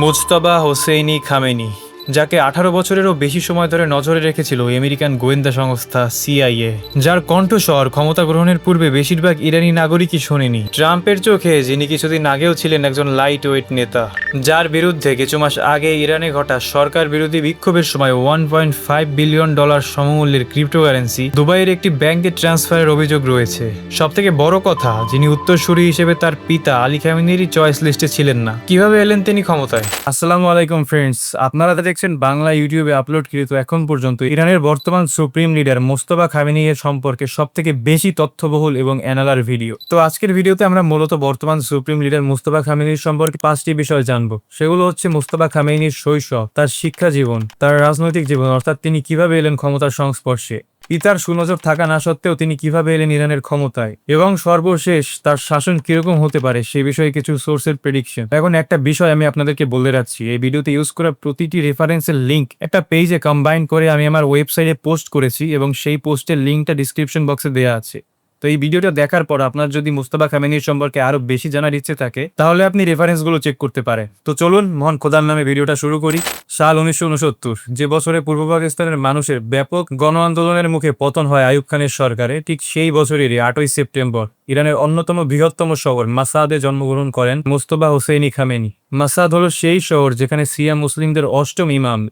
Mujtaba Hosseini Khamenei, যাকে 18 বছরেরও বেশি সময় ধরে নজরে রেখেছিল আমেরিকান গোয়েন্দা সংস্থা সিআইএ, যার কণ্ঠস্বর ক্ষমতা গ্রহণের পূর্বে বেশিরভাগ ইরানি নাগরিকই শোনেনি। ট্রাম্পের চোখে যিনি কিছুদিন আগেও ছিলেন একজন লাইট ওয়েট নেতা, যার বিরুদ্ধে কিছু মাস আগে ইরানে ঘটা সরকার বিরোধী বিক্ষোভের সময় $1.5 বিলিয়ন সমমূল্যের ক্রিপ্টোকারেন্সি দুবাইয়ের একটি ব্যাংকে ট্রান্সফারের অভিযোগ রয়েছে। সবথেকে বড় কথা, যিনি উত্তরসূরি হিসেবে তার পিতা আলী খামেনিরই চয়েস লিস্টে ছিলেন না। কিভাবে এলেন তিনি ক্ষমতায়? আসসালামু আলাইকুম ফ্রেন্ডস, আপনারা দেখছেন বাংলা ইউটিউবে আপলোডকৃত এখন পর্যন্ত ইরানের বর্তমান সুপ্রিম লিডার মোস্তফা খামেনি এর সম্পর্কে সবথেকে বেশি তথ্যবহুল এবং অ্যানালার ভিডিও। তো আজকের ভিডিওতে আমরা মূলত বর্তমান সুপ্রিম লিডার মোস্তফা খামেনির সম্পর্কে 5টি বিষয় জানবো। সেগুলো হচ্ছে মোস্তফা খামেনির শৈশব, তার শিক্ষা জীবন, তার রাজনৈতিক জীবন অর্থাৎ তিনি কিভাবে এলেন ক্ষমতার সংস্পর্শে, পিতার সুনজর থাকা না সত্ত্বেও তিনি কিভাবে এলেন ইরানের ক্ষমতায়, এবং সর্বশেষ তার শাসন কিরকম হতে পারে সে বিষয়ে কিছু সোর্সের প্রেডিকশন। এখন একটা বিষয় আমি আপনাদেরকে বলে রাখছি, এই ভিডিওতে ইউজ করা প্রতিটি রেফারেন্সের লিঙ্ক একটা পেজে কম্বাইন করে আমি আমার ওয়েবসাইটে পোস্ট করেছি এবং সেই পোস্টের লিঙ্কটা ডিসক্রিপশন বক্সে দেওয়া আছে। তো এই ভিডিওটা দেখার পর আপনার যদি মোস্তফা খামেনির সম্পর্কে আরো বেশি জানার ইচ্ছে থাকে তাহলে আপনি রেফারেন্সগুলো চেক করতে পারেন। তো চলুন মহান খোদার নামে ভিডিওটা শুরু করি। সাল 1969, যে বছরে পূর্ব পাকিস্তানের মানুষের ব্যাপক গণ আন্দোলনের মুখে পতন হয় আইয়ুব খানের সরকারে, ঠিক সেই বছরেরই 8ই সেপ্টেম্বর ইরানের অন্যতম বৃহত্তম শহর মাসাদে জন্মগ্রহণ করেন মোস্তফা হোসেইনি খামেনি। মাসাদ হলো সেই শহর যেখানে শিয়া মুসলিমদের অষ্টম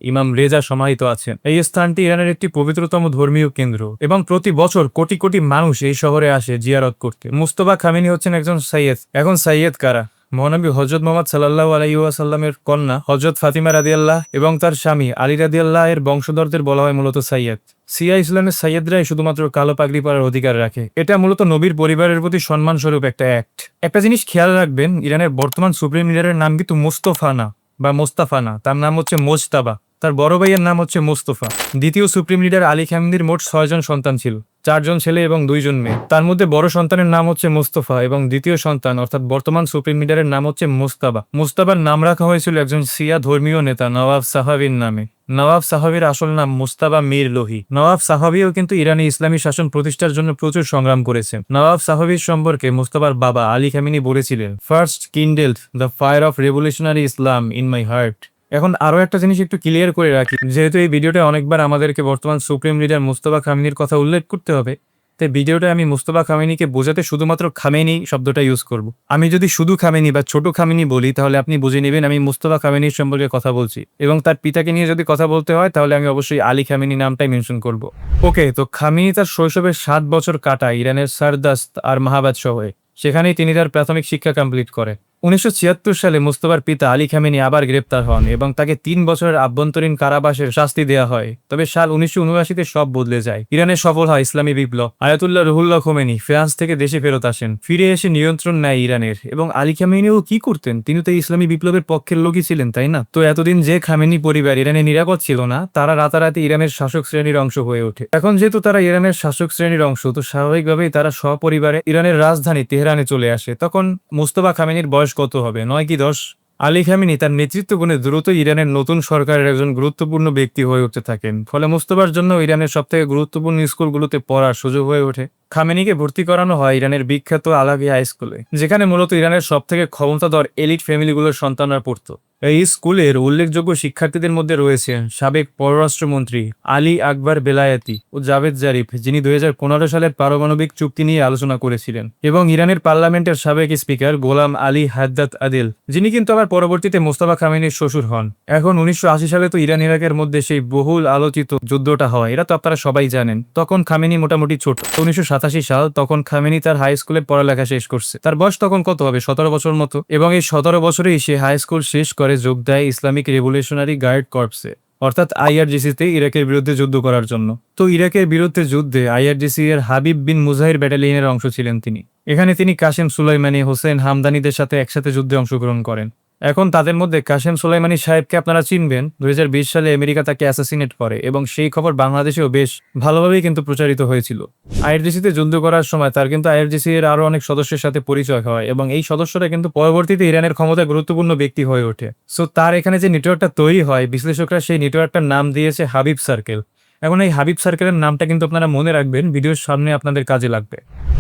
ইমাম রেজা সমাহিত আছেন। এই স্থানটি ইরানের একটি পবিত্রতম ধর্মীয় কেন্দ্র এবং প্রতি বছর কোটি কোটি মানুষ এই শহরে আসে জিয়ারত করতে। মোস্তফা খামেনি হচ্ছেন একজন সাইয়েদ। এখন সাইয়েদ কারা? মহানবী হযরত মুহাম্মদ সাল্লাল্লাহু আলাইহি ওয়াসাল্লামের কন্যা হযরত ফাতিমা রাদিয়াল্লাহ এবং তার স্বামী আলী রাদিয়াল্লাহ এর বংশধরদের বলা হয় মূলত সাইয়েদ। শিয়া ইসলামের সাইয়েদরাই শুধুমাত্র কালো পাগড়ি পরার অধিকার রাখে। এটা মূলত নবীর পরিবারের প্রতি সম্মান স্বরূপ একটা অ্যাক্ট। একটা জিনিস খেয়াল রাখবেন, ইরানের বর্তমান সুপ্রিম লিডারের নাম কিন্তু মোস্তফা না বা মোস্তাফা না, তার নাম হচ্ছে মোজতাবা। তার বড় ভাইয়ের নাম হচ্ছে মোস্তফা। দ্বিতীয় সুপ্রিম লিডার আলী খামেনির মোট 6 জন সন্তান ছিল, 4 জন ছেলে এবং 2 জন মেয়ে। তার মধ্যে বড় সন্তানের নাম হচ্ছে মোস্তফা এবং দ্বিতীয় সন্তান অর্থাৎ বর্তমান সুপ্রিম লিডারের নাম হচ্ছে মোস্তাবা। মোস্তাবার নাম রাখা হয়েছিল একজন শিয়া ধর্মীয় নেতা নওয়াব সাহাবীর নামে। নওয়াব সাহাবীর আসল নাম মুস্তাবা মীর লোহি। নওয়াব সাহাবীও কিন্তু ইরানি ইসলামী শাসন প্রতিষ্ঠার জন্য প্রচুর সংগ্রাম করেছেন। নওয়াব সাহাবীর সম্পর্কে মুস্তাবার বাবা আলী খামেনি বলেছিলেন, first kindled the fire of revolutionary Islam in my heart. এখন আরো একটা জিনিস একটু ক্লিয়ার করে রাখি, যেহেতু এই ভিডিওটা অনেকবার আমাদেরকে বর্তমান সুপ্রিম লিডার মোস্তফা খামেনির কথা উল্লেখ করতে হবে, তাই ভিডিওটা আমি মোস্তফা খামেনিকে বোঝাতে শুধুমাত্র খামেনি শব্দটা ইউজ করব। আমি যদি শুধু খামেনি বা ছোট খামেনি বলি তাহলে আপনি বুঝে নেবেন আমি মোস্তফা খামেনির সম্পর্কে কথা বলছি, এবং তার পিতাকে নিয়ে যদি কথা বলতে হয় তাহলে আমি অবশ্যই আলী খামেনি নামটাই মেনশন করব। ওকে, তো খামেনি তার শৈশবের 7 বছর কাটায় ইরানের সারদাস্ত আর মাহাবাদ শহরে। সেখানেই তিনি তার প্রাথমিক শিক্ষা কমপ্লিট করেন। 1976 সালে মোস্তফার পিতা আলী খামেনি আবার গ্রেপ্তার হন এবং তাকে 3 বছরের আভ্যন্তরীণ কারাবাসের শাস্তি দেওয়া হয়। তবে সাল 1979-তে সব বদলে যায়। ইরানে সফল হয় ইসলামী বিপ্লব। আয়াতুল্লাহ রুহুল্লাহ খোমেনি ফ্রান্স থেকে দেশে ফেরত আসেন, ফিরে এসে নিয়ন্ত্রণ নেয় ইরানের। এবং আলী খামেনিও কি করতেন? তিনি তো ইসলামী বিপ্লবের পক্ষের লোকই ছিলেন, তাই না? তো এতদিন যে খামেনি পরিবার ইরানে নিরাপদ ছিল না, তারা রাতারাতি ইরানের শাসক শ্রেণীর অংশ হয়ে ওঠে। এখন যেহেতু তারা ইরানের শাসক শ্রেণীর অংশ, তো স্বাভাবিকভাবেই তারা সপরিবারে ইরানের রাজধানী তেহরানে চলে আসে। তখন মোস্তফা খামেনির বয়স কত হবে? 9 কি 10? আলী খামেনি তার নেতৃত্ব গুণে দ্রুত ইরানের নতুন সরকারের একজন গুরুত্বপূর্ণ ব্যক্তি হয়ে উঠতে থাকেন। ফলে মোস্তফার জন্য ইরানের সবথেকে গুরুত্বপূর্ণ স্কুলগুলোতে পড়ার সুযোগ হয়ে ওঠে। খামেনিকে ভর্তি করানো হয় ইরানের বিখ্যাত আলাভিয়া হাই স্কুলে, যেখানে মূলত ইরানের সবথেকে ক্ষমতাধর এলিট ফ্যামিলিগুলোর সন্তানরা পড়ত। এই স্কুলের উল্লেখযোগ্য শিক্ষার্থীদের মধ্যে রয়েছে সাবেক পররাষ্ট্রমন্ত্রী আলী আকবর বেলায়েতি ও জাভেদ জারিফ, যিনি 2015 সালের পারমাণবিক চুক্তি নিয়ে আলোচনা করেছিলেন, এবং ইরানের পার্লামেন্টের সাবেক স্পিকার গোলাম আলী হাদ্দাদ আদিল, যিনি কিন্তু আবার পরবর্তীতে মোস্তফা খামেনির শ্বশুর হন। এখন 1980 সালে তো ইরান ইরাকের মধ্যে সেই বহুল আলোচিত যুদ্ধটা হয়, এটা তো আপনারা সবাই জানেন। তখন খামেনি মোটামুটি ছোট। 1987 সাল, তখন খামেনি তার হাই স্কুলে পড়ালেখা শেষ করছে। তার বয়স তখন কত হবে? 17 বছর মতো। এবং এই 17 বছরেই সে হাই স্কুল শেষ করে যোগ দেয় ইসলামিক রেভলিউশনারি গার্ড কর্পসে অর্থাৎ আইআরজিসিতে ইরাকের বিরুদ্ধে যুদ্ধ করার জন্য। তো ইরাকের বিরুদ্ধে যুদ্ধে আইআরজিসি এর হাবিব বিন মুজাহির ব্যাটালিয়নের অংশ ছিলেন তিনি। এখানে তিনি কাসেম সুলাইমানি, হোসেন হামদানিদের সাথে একসাথে যুদ্ধে অংশগ্রহণ করেন। এখন তাদের মধ্যে কাসেম সুলাইমানি সাহেবকে আপনারা চিনবেন। 2020 সালে আমেরিকা তাকে অ্যাসাসিনেট করে এবং সেই খবর বাংলাদেশেও বেশ ভালোভাবেই কিন্তু প্রচারিত হয়েছিল। আইআরজিসিতে যুদ্ধ করার সময় তার কিন্তু আইআরজিসি এর আরো অনেক সদস্যের সাথে পরিচয় হয় এবং এই সদস্যরা কিন্তু পরবর্তীতে ইরানের ক্ষমতায় গুরুত্বপূর্ণ ব্যক্তি হয়ে ওঠে। সো তার এখানে যে নেটওয়ার্কটা তৈরি হয়, বিশ্লেষকরা সেই নেটওয়ার্কটার নাম দিয়েছে হাবিব সার্কেল। এখন এই হাবিব সার্কেলের নামটা কিন্তু আপনারা মনে রাখবেন, ভিডিওর সামনে আপনাদের কাজে লাগবে।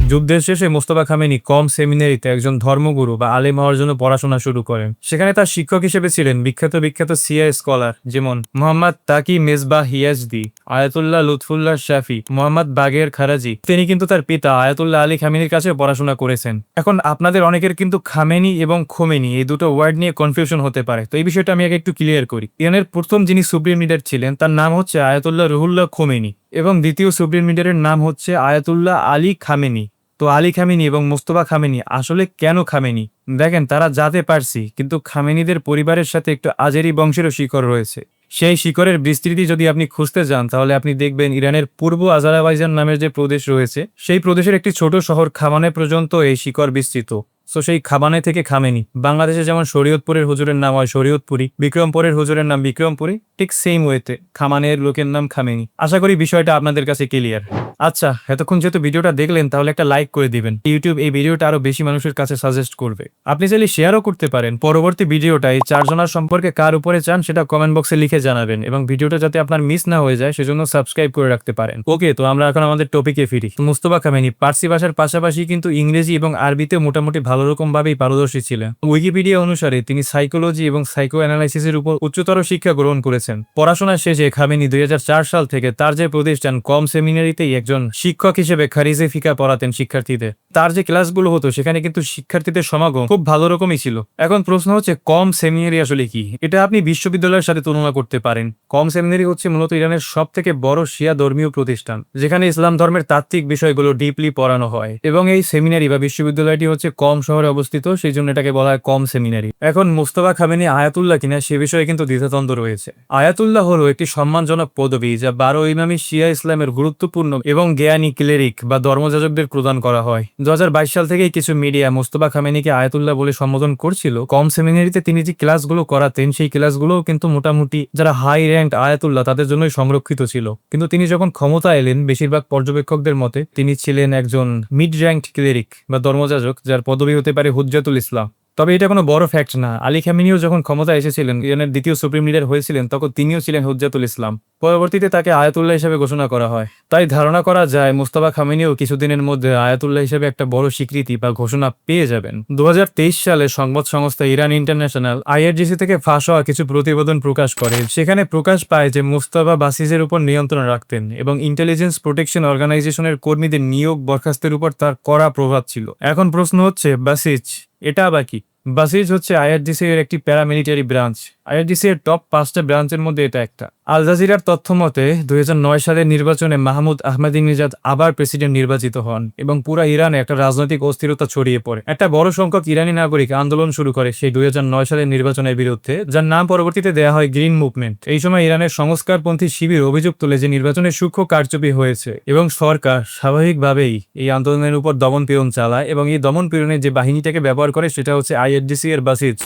যুদ্ধের শেষে মোস্তফা খামেনি কম সেমিনারিতে একজন ধর্মগুরু বা আলেম হওয়ার জন্য পড়াশোনা শুরু করেন। সেখানে তার শিক্ষক হিসেবে ছিলেন বিখ্যাত সিআই স্কলার যেমন মোহাম্মদ তাকি মেজবাহ হিয়াজদি, আয়াতুল্লাহ লুৎফুল্লাহ শাফি, মোহাম্মদ বাগের খারাজি। তিনি কিন্তু তার পিতা আয়াতুল্লাহ আলী খামেনির কাছে পড়াশোনা করেছেন। এখন আপনাদের অনেকের কিন্তু খামেনি এবং খোমেনি এই দুটো ওয়ার্ড নিয়ে কনফিউশন হতে পারে, তো এই বিষয়টা আমি আগে একটু ক্লিয়ার করি। ইরানের প্রথম যিনি সুপ্রিম লিডার ছিলেন তার নাম হচ্ছে আয়াতুল্লাহ রুহুল্লাহ খোমেনি এবং দ্বিতীয় সুপ্রিম লিডারের নাম হচ্ছে আয়াতুল্লাহ আলী খামেনি। তো আলী খামেনি এবং মোস্তফা খামেনি আসলে কেন খামেনি? দেখেন, তারা জাতে পারছি, কিন্তু খামেনিদের পরিবারের সাথে একটু আজেরি বংশেরও শিকড় রয়েছে। সেই শিকড়ের বিস্তৃতি যদি আপনি খুঁজতে যান তাহলে আপনি দেখবেন ইরানের পূর্ব আজারবাইজান নামের যে প্রদেশ রয়েছে সেই প্রদেশের একটি ছোট শহর খামানে পর্যন্ত এই শিকড় বিস্তৃত। সো সেই খাবানে থেকে খামেনি। বাংলাদেশে যেমন শরীয়তপুরের হুজুরের নাম হয় শরীয়তপুরি, বিক্রমপুরের হুজুরের নাম বিক্রমপুরি, ঠিক সেম ওয়েতে খামানের লোকের নাম খামেনি। আশা করি বিষয়টা আপনাদের কাছে ক্লিয়ার। আচ্ছা, এতক্ষণ যেহেতু ভিডিওটা দেখলেন তাহলে একটা লাইক করে দিবেন। ইউটিউব এই ভিডিওটা আরো বেশি মানুষের কাছে সাজেস্ট করবে। আপনি চাইলে শেয়ারও করতে পারেন। পরবর্তী ভিডিওটা এই চারজনের সম্পর্কে কার উপরে চান সেটা কমেন্ট বক্সে লিখে জানাবেন এবং ভিডিওটা যাতে আপনার মিস না হয়ে যায় সেজন্য সাবস্ক্রাইব করে রাখতে পারেন। ওকে, তো আমরা এখন আমাদের টপিকে ফিরি। মোস্তফা খামেনি পার্সি ভাষার পাশাপাশি কিন্তু ইংরেজি এবং আরবিতে মোটামুটি ভালো রকম ভাবেই পারদর্শী ছিলেন। উইকিপিডিয়া অনুসারে তিনি সাইকোলজি এবং সাইকো অ্যানালাইসিসের উপর উচ্চতর শিক্ষা গ্রহণ করেছেন। পড়াশোনা শেষে খামেনি 2004 সাল থেকে তার যে প্রতিষ্ঠান কম সেমিনারিতেই একজন শিক্ষক হিসেবে খারিজে ফিকা পড়াতেন শিক্ষার্থীদের। তার যে ক্লাসগুলো হতো সেখানে কিন্তু শিক্ষার্থীদের সমাগম খুব ভালো রকমই ছিল। এখন প্রশ্ন হচ্ছে কম সেমিনারি আসলে কি? এটা আপনি বিশ্ববিদ্যালয়ের সাথে তুলনা করতে পারেন। কম সেমিনারি হচ্ছে মূলত ইরানের সব থেকে বড় শিয়া ধর্মীয় প্রতিষ্ঠান যেখানে ইসলাম ধর্মের তাত্ত্বিক বিষয়গুলো ডিপলি পড়ানো হয় এবং এই সেমিনারি বা বিশ্ববিদ্যালয়টি হচ্ছে কম শহরে অবস্থিত, সেই জন্য এটাকে বলা হয় কম সেমিনারি। এখন মোস্তফা খামেনি আয়াতুল্লাহ কিনা সে বিষয়ে কিন্তু দ্বিধাদ্বন্দ্ব রয়েছে। আয়াতুল্লাহ হলো একটি সম্মানজনক পদবি যা 12 ইমামি শিয়া ইসলামের গুরুত্বপূর্ণ এবং জ্ঞানী ক্লেরিক বা ধর্মযাজকদের প্রদান করা হয়। 2022 সাল থেকেই কিছু মিডিয়া মোস্তফা খামেনিকে আয়াতুল্লাহ বলে সম্বোধন করছিল। কম সেমিনারিতে তিনি যে ক্লাসগুলো করাতেন সেই ক্লাসগুলোও কিন্তু মোটামুটি যারা হাই র্যাঙ্ক আয়াতুল্লাহ তাদের জন্যই সংরক্ষিত ছিল। কিন্তু তিনি যখন ক্ষমতা এলেন বেশিরভাগ পর্যবেক্ষকদের মতে তিনি ছিলেন একজন মিড র্যাঙ্ক ক্লেরিক বা ধর্মযাজক যার পদবি হতে পারে হুজ্জাতুল ইসলাম। তবে এটা কোনো বড় ফ্যাক্ট না। আলী খামেনিও যখন ক্ষমতা এসেছিলেন, ইরানের দ্বিতীয় সুপ্রিম লিডার হয়েছিলেন, তখন তিনিও ছিলেন হুজ্জাতুল ইসলাম। পরবর্তীতে তাকে আয়াতুল্লাহ হিসেবে ঘোষণা করা হয়। তাই ধারণা করা যায় মোস্তফা খামেনিও কিছুদিনের মধ্যে আয়াতুল্লাহ হিসেবে একটা বড় স্বীকৃতি বা ঘোষণা পেয়ে যাবেন। 2023 সালে সংবাদ সংস্থা ইরান ইন্টারন্যাশনাল IRGC থেকে ফাঁস হওয়া কিছু প্রতিবেদন প্রকাশ করে। সেখানে প্রকাশ পায় যে মোস্তফা বাসিজের উপর নিয়ন্ত্রণ রাখতেন এবং ইন্টেলিজেন্স প্রোটেকশন অর্গানাইজেশনের কর্মীদের নিয়োগ বরখাস্তের উপর তার কড়া প্রভাব ছিল। এখন প্রশ্ন হচ্ছে বাসিজ এটা আবার কি? বাসিজ হচ্ছে IRGC এর একটি প্যারামিলিটারি ব্রাঞ্চ। IRGC এর টপ 5টা ব্রাঞ্চের মধ্যে এটা একটা। আল জাজিরার তথ্য মতে 2009 সালের নির্বাচনে মাহমুদ আহমেদিনেজাদ আবার প্রেসিডেন্ট নির্বাচিত হন এবং পুরা ইরানে একটা রাজনৈতিক অস্থিরতা ছড়িয়ে পড়ে। একটা বড় সংখ্যক ইরানি নাগরিক আন্দোলন শুরু করে সেই 2009 সালের নির্বাচনের বিরুদ্ধে, যার নাম পরবর্তীতে দেয়া হয় গ্রিন মুভমেন্ট। এই সময় ইরানের সংস্কারপন্থী শিবির অভিযোগ তোলে যে নির্বাচনে সূক্ষ্ম কারচুপি হয়েছে এবং সরকার স্বাভাবিকভাবেই এই আন্দোলনের উপর দমনপীড়ন চালায় এবং এই দমনপীড়নের যে বাহিনীটাকে ব্যবহার করে সেটা হচ্ছে IRGC এর বাসিজ।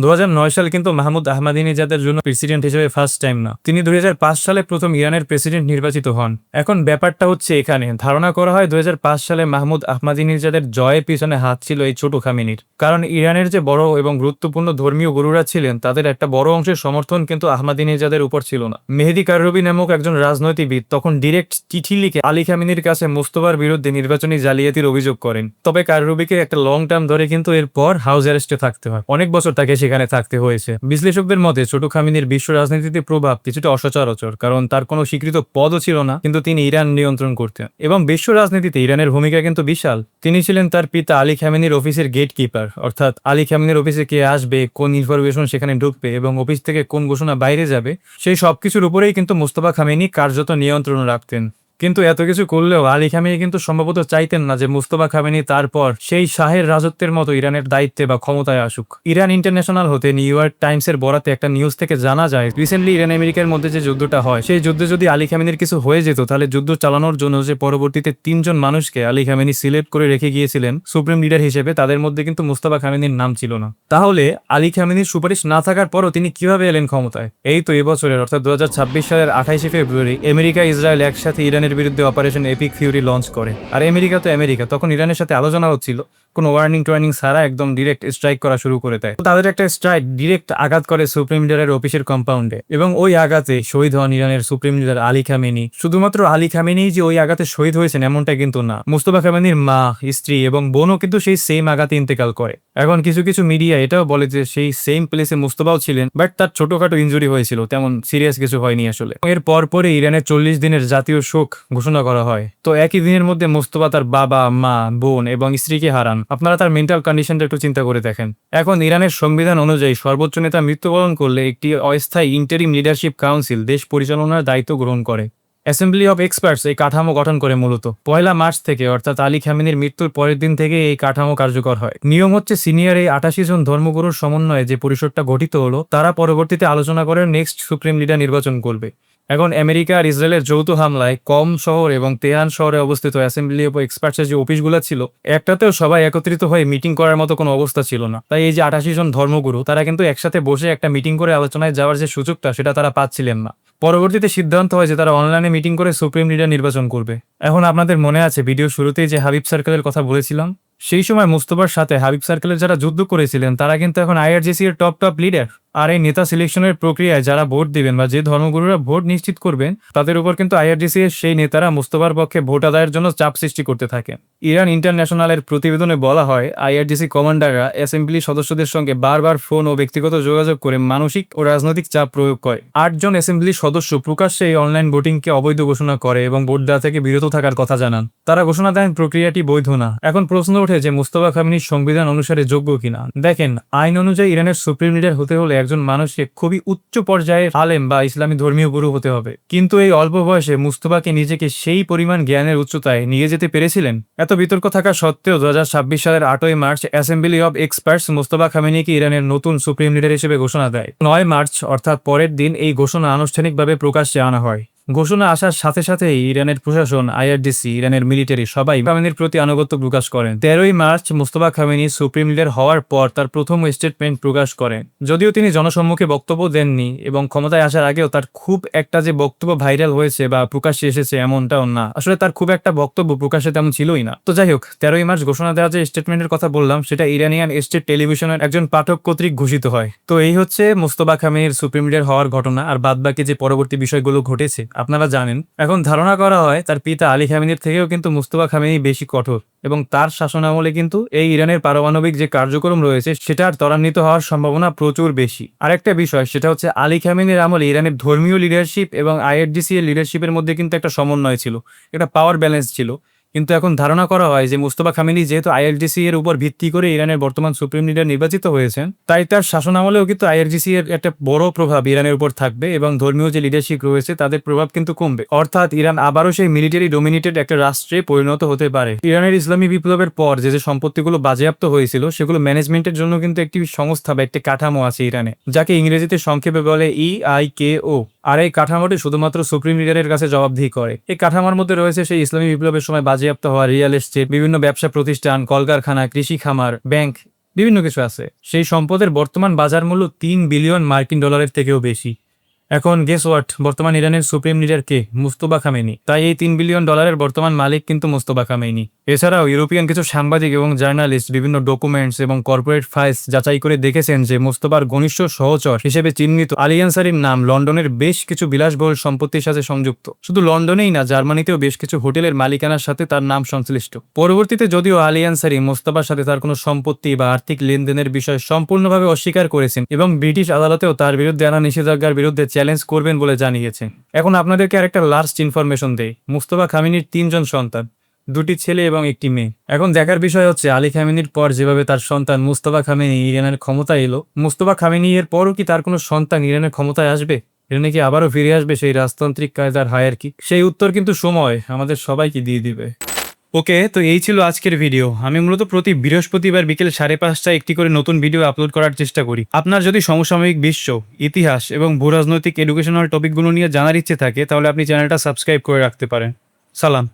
2009 সালে কিন্তু মাহমুদ আহমেদিনেজাদের জন্য প্রেসিডেন্ট হিসেবে ফার্স্ট টাইম না, তিনি 2005 সালে প্রথম ইরানের প্রেসিডেন্ট নির্বাচিত হন। এখন ব্যাপারটা হচ্ছে এখানে ধারণা করা হয় 2005 সালে মাহমুদ আহমেদিনেজাদের জয়ের পিছনে হাত ছিল এই ছোট খামেনির। কারণ ইরানের যে বড় এবং গুরুত্বপূর্ণ ধর্মীয় গুরুরা ছিলেন তাদের একটা বড় অংশের সমর্থন কিন্তু আহমেদিনেজাদের উপর ছিল না। মেহেদি কাররুবি নামক একজন রাজনৈতিকবিদ তখন ডিরেক্ট চিঠি লিখে আলী খামেনির কাছে মোস্তফার বিরুদ্ধে নির্বাচনী জালিয়াতির অভিযোগ করেন। তবে কাররুবিকে একটা লং টার্ম ধরে কিন্তু এরপর হাউস অ্যারেস্টে থাকতে হয়, অনেক বছর তাকে সেখানে থাকতে হয়েছে। বিশ্লেষকদের মতে ছোট খামেনির বিশ্ব রাজনীতিতে প্রভাব কিছুটা অসচরাচর, কারণ তার কোনো স্বীকৃত পদও ছিল না, কিন্তু তিনি ইরান নিয়ন্ত্রণ করতেন এবং বিশ্ব রাজনীতিতে ইরানের ভূমিকা কিন্তু বিশাল। তিনি ছিলেন তার পিতা আলী খামেনির অফিসের গেট কিপার, অর্থাৎ আলী খামেনির অফিসে কে আসবে, কোন ইনফরমেশন সেখানে ঢুকবে এবং অফিস থেকে কোন ঘোষণা বাইরে যাবে, সেই সবকিছুর উপরেই কিন্তু মোস্তফা খামেনি কার্যত নিয়ন্ত্রণ রাখতেন। কিন্তু এত কিছু করলেও আলী খামেনি কিন্তু সম্ভবত চাইতেন না যে মুস্তফা খামেনি তারপর সেই শাহের রাজত্বের মতো ইরানের দায়িত্বে বা ক্ষমতায় আসুক। ইরান ইন্টারন্যাশনাল হতে নিউ ইয়র্ক টাইমসের বরাতে একটা নিউজ থেকে জানা যায় রিসেন্টলি ইরান আমেরিকার মধ্যে যে যুদ্ধটা হয় সেই যুদ্ধে যদি আলী খামেনির কিছু হয়ে যেত তাহলে যুদ্ধ চালানোর জন্য যে পরবর্তীতে 3 জন মানুষকে আলী খামেনি সিলেক্ট করে রেখে গিয়েছিলেন সুপ্রিম লিডার হিসেবে, তাদের মধ্যে কিন্তু মুস্তফা খামেনির নাম ছিল না। তাহলে আলী খামেনির সুপারিশ না থাকার পরও তিনি কিভাবে এলেন ক্ষমতায়? এই তো এবছরের অর্থাৎ 2026 সালের 28 ফেব্রুয়ারি আমেরিকা ইসরায়েল একসাথে ইরানের বিরুদ্ধে অপারেশন এপিক ফিউরি লঞ্চ করে। আর আমেরিকা তো আমেরিকা, তখন ইরানের সাথে আলোচনা হচ্ছিল কোনো ওয়ার্নিং টোয়ার্নিং ছাড়া একদম ডিরেক্ট স্ট্রাইক করা শুরু করে দেয়। তাদের একটা স্ট্রাইক ডিরেক্ট আঘাত করে সুপ্রিম লিডারের অফিসের কম্পাউন্ডে, এবং ওই আঘাতে শহীদ হন ইরানের সুপ্রিম লিডার আলী খামেনি। শুধুমাত্র আলী খামেনি যে ওই আঘাতে শহীদ হয়েছেন এমনটা কিন্তু না, মুস্তফা খামেনির মা, স্ত্রী এবং বোনও কিন্তু সেই সেম আঘাতে ইন্তেকাল করে। এখন কিছু কিছু মিডিয়া এটাও বলে যে সেই সেম প্লেসে মুস্তফাও ছিলেন, বাট তার ছোটখাটো ইনজুরি হয়েছিল, তেমন সিরিয়াস কিছু হয়নি আসলে। এর পরে ইরানের 40 দিনের জাতীয় শোক ঘোষণা করা হয়। তো একই দিনের মধ্যে মুস্তফা তার বাবা, মা, বোন এবং স্ত্রীকে হারান। আপনারা তার মেন্টাল কন্ডিশনটা একটু চিন্তা করে দেখেন। এখন ইরানের সংবিধান অনুযায়ী সর্বোচ্চ নেতা মৃত্যুবরণ করলে একটি অস্থায়ী ইন্টারিম লিডারশিপ কাউন্সিল দেশ পরিচালনার দায়িত্ব গ্রহণ করে। অ্যাসেম্বলি অব এক্সপার্টস এই কাঠামো গঠন করে মূলত 1 মার্চ থেকে, অর্থাৎ আলী খামেনির মৃত্যুর পরের দিন থেকে এই কাঠামো কার্যকর হয়। নিয়ম হচ্ছে সিনিয়র এই 88 জন ধর্মগুরুর সমন্বয়ে যে পরিষদটা গঠিত হলো তারা পরবর্তীতে আলোচনা করে নেক্সট সুপ্রিম লিডার নির্বাচন করবে। এখন আমেরিকা আর ইসরায়েলের যৌথ হামলায় কম শহর এবং তেহরান শহরে অবস্থিত অ্যাসেম্বলি অব এক্সপার্টসের যে অফিসগুলো ছিল, একটাতেও সবাই একত্রিত হয়ে মিটিং করার মতো কোনো অবস্থা ছিল না। তাই এই যে 88 জন ধর্মগুরু তারা কিন্তু একসাথে বসে একটা মিটিং করে আলোচনায় যাওয়ার যে সুযোগটা সেটা তারা পাচ্ছিলেন না। পরবর্তীতে সিদ্ধান্ত হয় যে তারা অনলাইনে মিটিং করে সুপ্রিম লিডার নির্বাচন করবে। এখন আপনাদের মনে আছে ভিডিও শুরুতেই যে হাবিব সার্কেলের কথা বলেছিলাম, সেই সময় মুস্তফার সাথে হাবিব সার্কেলের যারা যুদ্ধ করেছিলেন তারা কিন্তু এখন আইআরজিসি এর টপ লিডার। আর এই নেতা সিলেকশনের প্রক্রিয়ায় যারা ভোট দিবেন বা যে ধর্মগুরুরা ভোট নিশ্চিত করবেন তাদের উপর কিন্তু আইআরজিসি এর সেই নেতারা মুস্তফার পক্ষে ভোট আদায়ের জন্য চাপ সৃষ্টি করতে থাকেন। ইরান ইন্টারন্যাশনালের প্রতিবেদনে বলা হয় আইআরজিসি কমান্ডাররা অ্যাসেম্বলি সদস্যদের সঙ্গে বারবার ফোন ও ব্যক্তিগত যোগাযোগ করে মানসিক ও রাজনৈতিক চাপ প্রয়োগ করে। 8 জন অ্যাসেম্বলি সদস্য প্রকাশ্যে এই অনলাইন ভোটিংকে অবৈধ ঘোষণা করে এবং ভোট দেওয়া থেকে বিরত থাকার কথা জানান। তারা ঘোষণা দেন প্রক্রিয়াটি বৈধ না। এখন প্রশ্ন ওঠে যে মুস্তফা খামেনির সংবিধান অনুসারে যোগ্য কিনা। দেখেন, আইন অনুযায়ী ইরানের সুপ্রিম লিডার হতে হলে একজন মানুষকে খুবই উচ্চ পর্যায়ের আলেম বা ইসলামী ধর্মীয় গুরু হতে হবে। কিন্তু এই অল্প বয়সে মুস্তফাকে নিজেকে সেই পরিমাণ জ্ঞানের উচ্চতায় নিয়ে যেতে পেরেছিলেন? এত বিতর্ক থাকা সত্ত্বেও 2026 সালের 8 March assembly of experts Mustafa খামেনিকে ইরানের নতুন সুপ্রিম লিডার হিসেবে ঘোষণা দেয়। 9 মার্চ অর্থাৎ পরের দিন এই ঘোষণা আনুষ্ঠানিকভাবে প্রকাশ্যে আনা হয়। ঘোষণা আসার সাথে সাথেই ইরানের প্রশাসন, আইআরডিসি, ইরানের মিলিটারি সবাই খামেনির প্রতি আনুগত্য প্রকাশ করেন। 13 March Mustafa Khamenei supreme leader হওয়ার পর তার প্রথম স্টেটমেন্ট প্রকাশ করেন। যদিও তিনি জনসম্মুখে বক্তব্য দেননি এবং ক্ষমতায় আসার আগেও তার খুব একটা যে বক্তব্য ভাইরাল হয়েছে বা প্রকাশ্যে এসেছে এমনটাও না। আসলে তার খুব একটা বক্তব্য প্রকাশ্যে তেমন ছিলই না। তো যাই হোক, 13 মার্চ ঘোষণা দেওয়া যে স্টেটমেন্টের কথা বললাম সেটা ইরানিয়ান স্টেট টেলিভিশনের একজন পাঠক কর্তৃক ঘোষিত হয়। তো এই হচ্ছে মুস্তফা খামেনির সুপ্রিম লিডার হওয়ার ঘটনা। আর বাদবাকি যে পরবর্তী বিষয়গুলো ঘটেছে আপনারা জানেন। এখন ধারণা করা হয় তার পিতা আলী খামেনির থেকেও কিন্তু মুস্তফা খামেনি বেশি কঠোর, এবং তার শাসনামলে কিন্তু এই ইরানের পারমাণবিক যে কার্যক্রম রয়েছে সেটা ত্বরান্বিত হওয়ার সম্ভাবনা প্রচুর বেশি। আরেকটা বিষয় সেটা হচ্ছে আলী খামেনির আমলে ইরানের ধর্মীয় লিডারশিপ এবং আইআরজিসি এর লিডারশিপের মধ্যে কিন্তু একটা সমন্বয় ছিল, একটা পাওয়ার ব্যালেন্স ছিল। কিন্তু এখন ধারণা করা হয় যে মুস্তফা খামেনি যেহেতু আইআরজিসি এর উপর ভিত্তি করে ইরানের বর্তমান সুপ্রিম লিডার নির্বাচিত হয়েছেন, তাই তার শাসনামলেও কিন্তু আইআরজিসি এর একটা বড় প্রভাব ইরানের উপর থাকবে এবং ধর্মীয় যে লিডারশিপ রয়েছে তাদের প্রভাব কিন্তু কমবে। অর্থাৎ ইরান আবারও সেই মিলিটারি ডোমিনেটেড একটা রাষ্ট্রে পরিণত হতে পারে। ইরানের ইসলামী বিপ্লবের পর যে সম্পত্তিগুলো বাজেয়াপ্ত হয়েছিল সেগুলো ম্যানেজমেন্টের জন্য কিন্তু একটি সংস্থা বা একটি কাঠামো আছে ইরানে, যাকে ইংরেজিতে সংক্ষেপে বলে EIKO। আর এই কাঠামোটি শুধুমাত্র সুপ্রিম লিডারের কাছে জবাবদিহি করে। এই কাঠামোর মধ্যে রয়েছে সেই ইসলামী বিপ্লবের সময় বাজেয়াপ্ত হওয়া রিয়েল এস্টেট, বিভিন্ন ব্যবসা প্রতিষ্ঠান, কলকারখানা, কৃষি খামার, ব্যাংক, বিভিন্ন কিছু আছে। সেই সম্পদের বর্তমান বাজার মূল্য $3 বিলিয়ন থেকেও বেশি। এখন গেস হোয়াট, বর্তমান ইরানের সুপ্রিম লিডার কে? মুস্তফা খামেনি। তাই এই $3 বিলিয়ন বর্তমান মালিক কিন্তু মুস্তফা খামেনি। এছাড়াও ইউরোপিয়ান কিছু সাংবাদিক এবং জার্নালিস্ট বিভিন্ন ডকুমেন্টস এবং কর্পোরেট ফাইলস যাচাই করে দেখেছেন যে মুস্তফার ঘনিষ্ঠ সহচর হিসেবে চিহ্নিত আলী আনসারির নাম লন্ডনের বেশ কিছু বিলাসবহুল সম্পত্তির সাথে সংযুক্ত। শুধু লন্ডনেই না, জার্মানিতেও বেশ কিছু হোটেলের মালিকানার সাথে তার নাম সংশ্লিষ্ট। পরবর্তীতে যদিও আলী আনসারি মুস্তফার সাথে তার কোনো সম্পত্তি বা আর্থিক লেনদেনের বিষয় সম্পূর্ণভাবে অস্বীকার করেছেন এবং ব্রিটিশ আদালতেও তার বিরুদ্ধে আনা নিষেধাজ্ঞার বিরুদ্ধে চ্যালেঞ্জ করবেন বলে জানিয়েছে। এখন আপনাদেরকে আরেকটা লাস্ট ইনফরমেশন দেই। মুস্তফা খামেনির 3 জন সন্তান, 2টি ছেলে এবং 1টি মেয়ে। এখন দেখার বিষয় হচ্ছে আলী খামেনির পর যেভাবে তার সন্তান মুস্তফা খামেনি ইরানের ক্ষমতায় এলো, মুস্তফা খামেনি এর পরও কি তার কোনো সন্তান ইরানের ক্ষমতায় আসবে? ইরানে কি আবারও ফিরে আসবে সেই রাজতান্ত্রিক কায়দার হায়ারকি? সেই উত্তর কিন্তু সময় আমাদের সবাইকে দিয়ে দিবে। ওকে, তো এই ছিল আজকের ভিডিও। আমি মূলত প্রতি বৃহস্পতিবার বিকেল 5:30টায় একটি করে নতুন ভিডিও আপলোড করার চেষ্টা করি। আপনার যদি সমসাময়িক বিশ্ব, ইতিহাস এবং ভূরাজনৈতিক এডুকেশনাল টপিকগুলো নিয়ে জানার ইচ্ছে থাকে তাহলে আপনি চ্যানেলটা সাবস্ক্রাইব করে রাখতে পারেন। সালাম।